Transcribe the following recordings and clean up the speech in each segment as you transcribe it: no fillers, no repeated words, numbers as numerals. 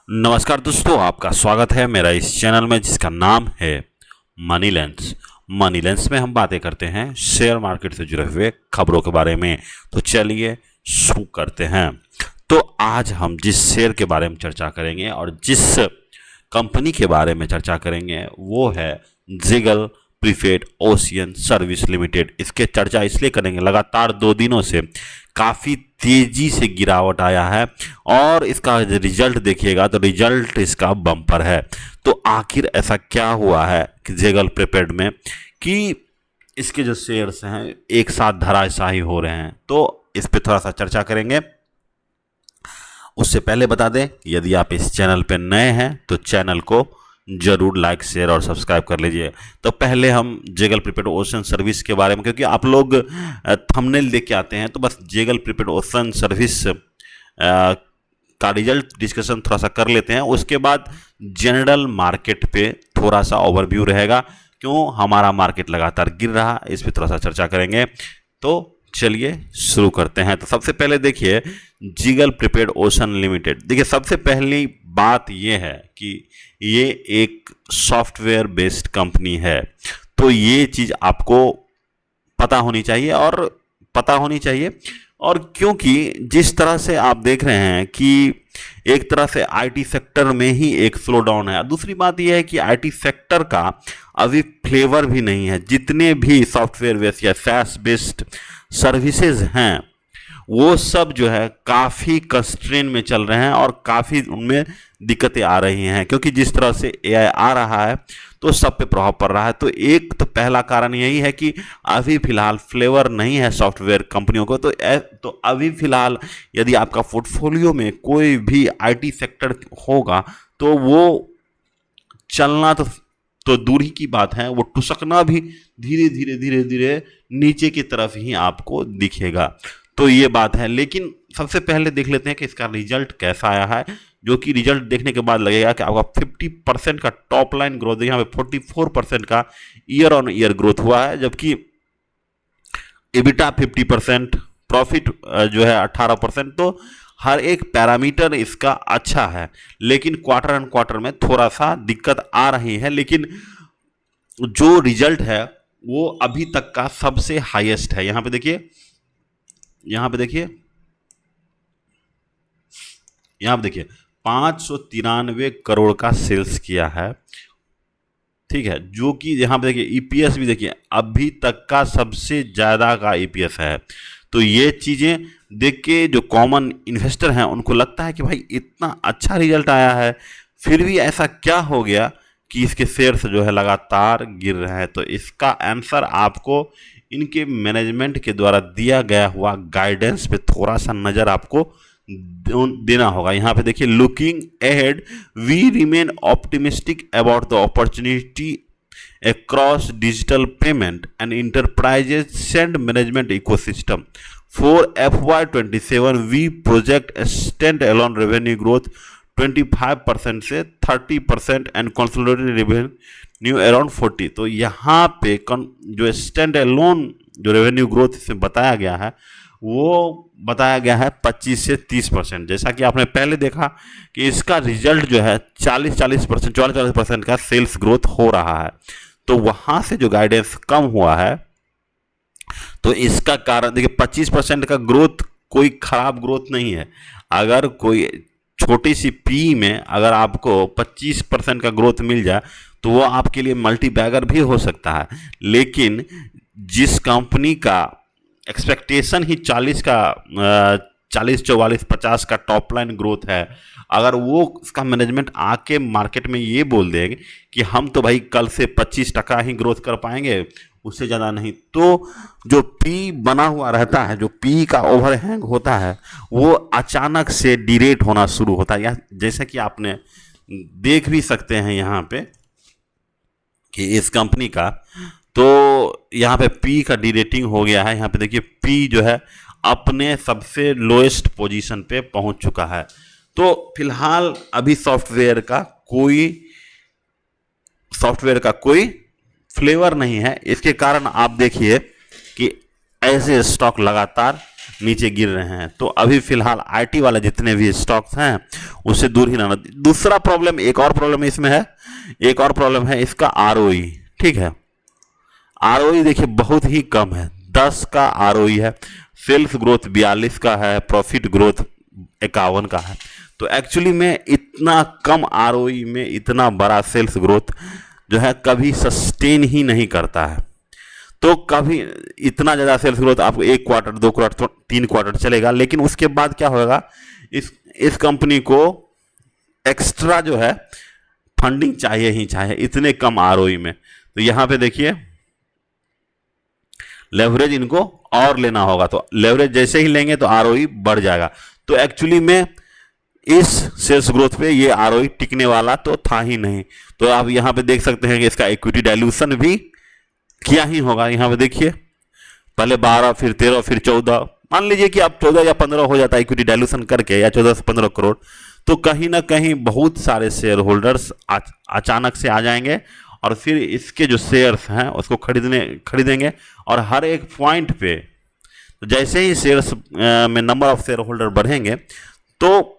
नमस्कार दोस्तों, आपका स्वागत है मेरा इस चैनल में जिसका नाम है मनी लेंस। मनी लेंस में हम बातें करते हैं शेयर मार्केट से जुड़े हुए खबरों के बारे में। तो चलिए शुरू करते हैं। तो आज हम जिस शेयर के बारे में चर्चा करेंगे और जिस कंपनी के बारे में चर्चा करेंगे वो है jiggle prepaid ocean service limited. इसके चर्चा इसलिए करेंगे, लगातार 2 दिनों से काफ़ी तेजी से गिरावट आया है और इसका रिजल्ट देखिएगा तो रिजल्ट इसका बम्पर है। तो आखिर ऐसा क्या हुआ है कि जिगल प्रीपेड में कि इसके जो शेयर्स हैं एक साथ धराशायी हो रहे हैं, तो इस पे थोड़ा सा चर्चा करेंगे। उससे पहले बता दें, यदि आप इस चैनल पर नए हैं तो चैनल को जरूर लाइक शेयर और सब्सक्राइब कर लीजिए। तो पहले हम जिगल प्रीपेड ओशन सर्विस के बारे में, क्योंकि आप लोग थंबनेल देख के आते हैं तो बस जिगल प्रीपेड ओशन सर्विस का रिजल्ट डिस्कशन थोड़ा सा कर लेते हैं। उसके बाद जनरल मार्केट पे थोड़ा सा ओवरव्यू रहेगा, क्यों हमारा मार्केट लगातार गिर रहा, इस पर थोड़ा सा चर्चा करेंगे। तो चलिए शुरू करते हैं। तो सबसे पहले देखिए जिगल प्रीपेड ओशन लिमिटेड। देखिए सबसे पहली बात यह है कि ये एक सॉफ्टवेयर बेस्ड कंपनी है, तो ये चीज़ आपको पता होनी चाहिए। और क्योंकि जिस तरह से आप देख रहे हैं कि एक तरह से आईटी सेक्टर में ही एक स्लो डाउन है। दूसरी बात यह है कि आईटी सेक्टर का अभी फ्लेवर भी नहीं है। जितने भी सॉफ्टवेयर बेस्ड या सैस बेस्ड सर्विसेज हैं वो सब जो है काफ़ी कंस्ट्रेन में चल रहे हैं और काफ़ी उनमें दिक्कतें आ रही हैं, क्योंकि जिस तरह से एआई आ रहा है तो सब पे प्रभाव पड़ रहा है। तो एक तो पहला कारण यही है कि अभी फिलहाल फ्लेवर नहीं है सॉफ्टवेयर कंपनियों को। तो अभी फिलहाल यदि आपका पोर्टफोलियो में कोई भी आईटी सेक्टर होगा तो वो चलना तो दूर ही की बात है, वो टुसकना भी धीरे धीरे नीचे की तरफ ही आपको दिखेगा। तो ये बात है। लेकिन सबसे पहले देख लेते हैं कि इसका रिजल्ट कैसा आया है, जो कि रिजल्ट देखने के बाद लगेगा कि आपका 50% का टॉप लाइन ग्रोथ, यहाँ पे 44% का ईयर ऑन ईयर ग्रोथ हुआ है, जबकि एबिटा 50%, प्रॉफिट जो है 18%। तो हर एक पैरामीटर इसका अच्छा है, लेकिन क्वार्टर एंड क्वार्टर में थोड़ा सा दिक्कत आ रही है। लेकिन जो रिजल्ट है वो अभी तक का सबसे हाईएस्ट है। यहाँ पे देखिए यहाँ पे देखिए 593 करोड़ का सेल्स किया है, ठीक है, जो कि यहाँ पे देखिए ईपीएस भी देखिए अभी तक का सबसे ज़्यादा का ईपीएस है। तो ये चीज़ें देख के जो कॉमन इन्वेस्टर हैं उनको लगता है कि भाई इतना अच्छा रिजल्ट आया है, फिर भी ऐसा क्या हो गया कि इसके शेयर्स जो है लगातार गिर रहे हैं। तो इसका आंसर आपको इनके मैनेजमेंट के द्वारा दिया गया हुआ गाइडेंस पे थोड़ा सा नज़र आपको देना होगा। यहाँ पे देखिए looking ahead we remain optimistic about the opportunity across digital payment and enterprises send management ecosystem. For FY27 we project a stand-alone revenue growth 25% से 30% and consolidated revenue around 40। तो यहाँ पे जो स्टैंड एलोन जो रेवेन्यू ग्रोथ इसमें बताया गया है वो बताया गया है 25 से 30%। जैसा कि आपने पहले देखा कि इसका रिजल्ट जो है 44% का सेल्स ग्रोथ हो रहा है। तो वहाँ से जो गाइडेंस कम हुआ है, तो इसका कारण देखिए 25% का ग्रोथ कोई खराब ग्रोथ नहीं है। अगर कोई छोटी सी पी में अगर आपको 25% का ग्रोथ मिल जाए तो वो आपके लिए मल्टी बैगर भी हो सकता है। लेकिन जिस कंपनी का एक्सपेक्टेशन ही 40 का 40, 44, 50 का टॉप लाइन ग्रोथ है, अगर वो उसका मैनेजमेंट आके मार्केट में ये बोल देंगे कि हम तो भाई कल से 25% ही ग्रोथ कर पाएंगे, उससे ज़्यादा नहीं, तो जो पी बना हुआ रहता है, जो पी का ओवरहैंग होता है, वो अचानक से डिरेट होना शुरू होता है। या जैसा कि आपने देख भी सकते हैं यहाँ पे कि इस कंपनी का, तो यहाँ पे पी का डिरेटिंग हो गया है। यहाँ पे देखिए पी जो है अपने सबसे लोएस्ट पोजीशन पे पहुंच चुका है। तो फिलहाल अभी सॉफ्टवेयर का कोई फ्लेवर नहीं है। इसके कारण आप देखिए कि ऐसे स्टॉक लगातार नीचे गिर रहे हैं। तो अभी फिलहाल आईटी वाले जितने भी स्टॉक्स हैं उससे दूर ही रहना। दूसरा प्रॉब्लम, एक और प्रॉब्लम इसमें है, एक और प्रॉब्लम है इसका आरओई। ठीक है, आरओई देखिए बहुत ही कम है, 10 का आरओई है, सेल्स ग्रोथ 42 का है, प्रॉफिट ग्रोथ 51 का है। तो एक्चुअली में इतना कम आरओई में इतना बड़ा सेल्स ग्रोथ जो है कभी सस्टेन ही नहीं करता है। तो कभी इतना ज़्यादा सेल्स ग्रोथ आपको 1 क्वार्टर 2 क्वार्टर 3 क्वार्टर चलेगा, लेकिन उसके बाद क्या होगा, इस कंपनी को एक्स्ट्रा जो है फंडिंग चाहिए ही चाहिए इतने कम आरओई में। तो यहाँ पे देखिए लेवरेज इनको और लेना होगा, तो लेवरेज जैसे ही लेंगे तो आरओई बढ़ जाएगा। तो एक्चुअली में इस सेल्स ग्रोथ पे ये आरओई टिकने वाला तो था ही नहीं। तो आप यहाँ पे देख सकते हैं कि इसका इक्विटी डाइल्यूशन भी किया ही होगा। यहाँ पे देखिए पहले 12 फिर 13 फिर 14, मान लीजिए कि आप 14 या 15 हो जाता है इक्विटी डाइल्यूशन करके, या 14 से 15 करोड़, तो कहीं ना कहीं बहुत सारे शेयर होल्डर्स अचानक से आ जाएंगे और फिर इसके जो शेयर्स हैं उसको खरीदेंगे। और हर एक पॉइंट पे तो जैसे ही शेयर्स में नंबर ऑफ शेयर होल्डर बढ़ेंगे तो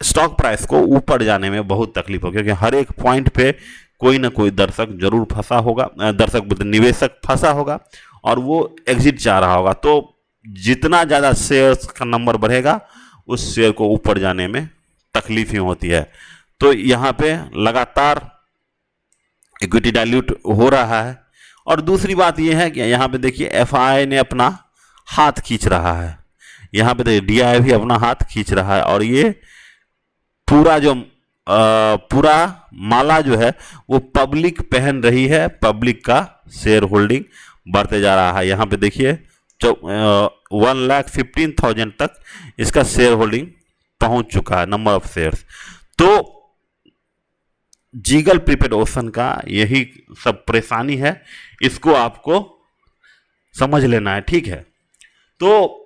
स्टॉक प्राइस को ऊपर जाने में बहुत तकलीफ होगी, क्योंकि हर एक पॉइंट पे कोई ना कोई दर्शक जरूर फंसा होगा, निवेशक फंसा होगा और वो एग्जिट चाह रहा होगा। तो जितना ज़्यादा शेयर्स का नंबर बढ़ेगा उस शेयर को ऊपर जाने में तकलीफ ही होती है। तो यहाँ पे लगातार इक्विटी डाइल्यूट हो रहा है। और दूसरी बात यह है कि यहाँ पे देखिए एफआई ने अपना हाथ खींच रहा है, यहाँ पे देखिए डीआई भी अपना हाथ खींच रहा है, और ये पूरा माला जो है वो पब्लिक पहन रही है, पब्लिक का शेयर होल्डिंग बढ़ते जा रहा है। यहाँ पे देखिए 1,15,000 तक इसका शेयर होल्डिंग पहुंच चुका है, नंबर ऑफ शेयर्स। तो जीगल प्रीपेड ओशन का यही सब परेशानी है, इसको आपको समझ लेना है। ठीक है, तो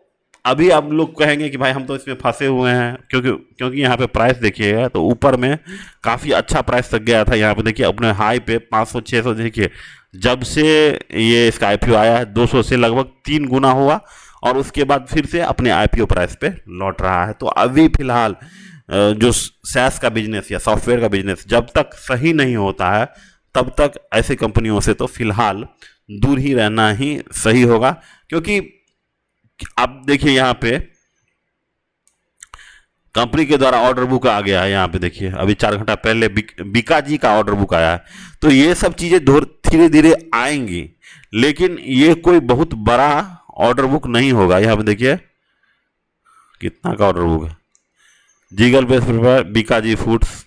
अभी आप लोग कहेंगे कि भाई हम तो इसमें फंसे हुए हैं, क्योंकि यहाँ पे प्राइस देखिएगा तो ऊपर में काफ़ी अच्छा प्राइस तक गया था। यहाँ पे देखिए अपने हाई पे 500-600, देखिए जब से ये इसका आईपीओ आया है 200 से लगभग 3 गुना हुआ, और उसके बाद फिर से अपने आईपीओ प्राइस पे लौट रहा है। तो अभी फिलहाल जो सैस का बिजनेस या सॉफ्टवेयर का बिजनेस जब तक सही नहीं होता है तब तक ऐसे कंपनियों से तो फिलहाल दूर ही रहना ही सही होगा। क्योंकि आप देखिए यहाँ पे कंपनी के द्वारा ऑर्डर बुक आ गया है, यहाँ पे देखिए अभी 4 घंटा पहले बीका जी का ऑर्डर बुक आया है। तो ये सब चीज़ें धीरे धीरे आएंगी, लेकिन ये कोई बहुत बड़ा ऑर्डर बुक नहीं होगा। यहाँ पे देखिए कितना का ऑर्डर बुक है, जीगल बेस प्रिपेयर बीका जी फूड्स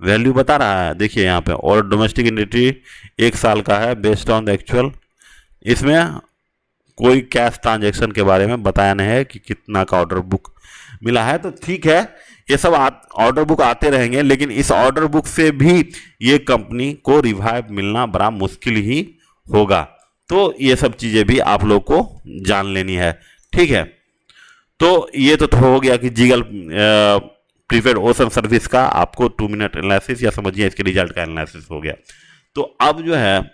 वैल्यू बता रहा है, देखिए यहाँ पे। और डोमेस्टिक इंडस्ट्री 1 साल का है बेस्ड ऑन द एक्चुअल, इसमें कोई कैश ट्रांजैक्शन के बारे में बताया नहीं है कि कितना का ऑर्डर बुक मिला है। तो ठीक है, ये सब ऑर्डर बुक आते रहेंगे, लेकिन इस ऑर्डर बुक से भी ये कंपनी को रिवाइव मिलना बड़ा मुश्किल ही होगा। तो ये सब चीज़ें भी आप लोग को जान लेनी है। ठीक है, तो ये तो हो गया कि जीगल प्रीपेड ओशन सर्विस का आपको 2 मिनट एनालिसिस, या समझिए इसके रिजल्ट का एनालिसिस हो गया। तो अब जो है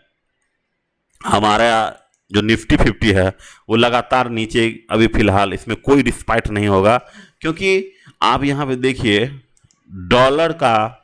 हमारा जो निफ्टी 50 है वो लगातार नीचे, अभी फिलहाल इसमें कोई रिस्पाइट नहीं होगा, क्योंकि आप यहाँ पे देखिए डॉलर का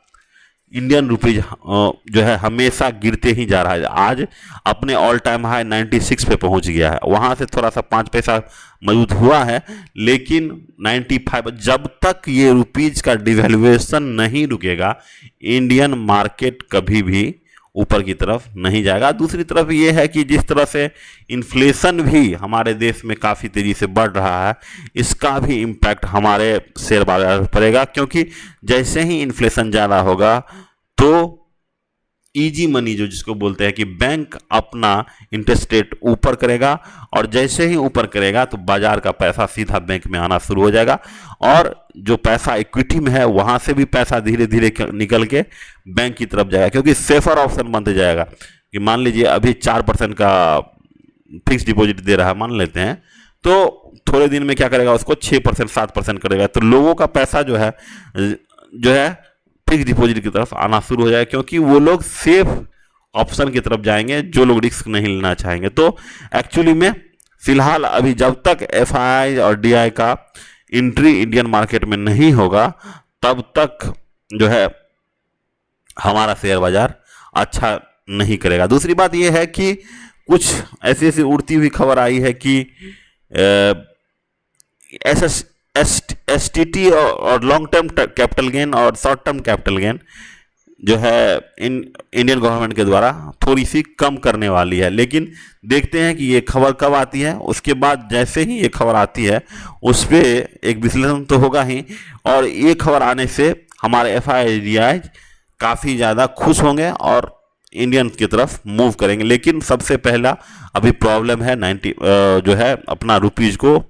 इंडियन रुपीज जो है हमेशा गिरते ही जा रहा है। आज अपने ऑल टाइम हाई 96 पे पहुंच गया है, वहाँ से थोड़ा सा 5 पैसा मजबूत हुआ है, लेकिन 95, जब तक ये रुपीज का डिवैल्यूएशन नहीं रुकेगा इंडियन मार्केट कभी भी ऊपर की तरफ नहीं जाएगा। दूसरी तरफ ये है कि जिस तरह से इन्फ्लेशन भी हमारे देश में काफ़ी तेज़ी से बढ़ रहा है, इसका भी इम्पैक्ट हमारे शेयर बाजार पर पड़ेगा, क्योंकि जैसे ही इन्फ्लेशन ज़्यादा होगा तो इजी मनी जो जिसको बोलते हैं कि बैंक अपना इंटरेस्ट रेट ऊपर करेगा, और जैसे ही ऊपर करेगा तो बाजार का पैसा सीधा बैंक में आना शुरू हो जाएगा, और जो पैसा इक्विटी में है वहां से भी पैसा धीरे धीरे निकल के बैंक की तरफ जाएगा, क्योंकि सेफर ऑप्शन बनते जाएगा। कि मान लीजिए अभी 4% का फिक्स डिपॉजिट दे रहा है, मान लेते हैं, तो थोड़े दिन में क्या करेगा, उसको 6% 7% करेगा। तो लोगों का पैसा जो है फिक्स डिपॉजिट की तरफ आना शुरू हो जाएगा, क्योंकि वो लोग सेफ ऑप्शन की तरफ जाएंगे जो लोग रिस्क नहीं लेना चाहेंगे। तो एक्चुअली में फिलहाल अभी जब तक एफआई और डीआई का एंट्री इंडियन मार्केट में नहीं होगा तब तक जो है हमारा शेयर बाजार अच्छा नहीं करेगा। दूसरी बात यह है कि कुछ ऐसी ऐसी उड़ती हुई खबर आई है कि एसटीटी और लॉन्ग टर्म कैपिटल गेन और शॉर्ट टर्म कैपिटल गेन जो है इंडियन गवर्नमेंट के द्वारा थोड़ी सी कम करने वाली है। लेकिन देखते हैं कि ये खबर कब आती है। उसके बाद जैसे ही ये खबर आती है उस पर एक विश्लेषण तो होगा ही, और ये खबर आने से हमारे एफआईआई काफ़ी ज़्यादा खुश होंगे और इंडियन की तरफ मूव करेंगे। लेकिन सबसे पहला अभी प्रॉब्लम है 90 जो है अपना रुपीज़ को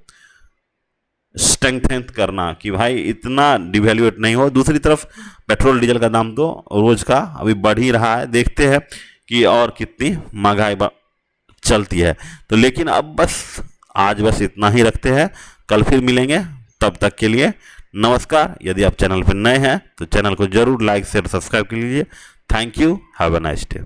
स्ट्रेंथन करना कि भाई इतना डिवैल्यूएट नहीं हो। दूसरी तरफ पेट्रोल डीजल का दाम तो रोज का अभी बढ़ ही रहा है, देखते हैं कि और कितनी महंगाई चलती है। तो लेकिन अब बस आज बस इतना ही रखते हैं, कल फिर मिलेंगे, तब तक के लिए नमस्कार। यदि आप चैनल पर नए हैं तो चैनल को जरूर लाइक शेयर सब्सक्राइब कर लीजिए। Thank you, have a nice day.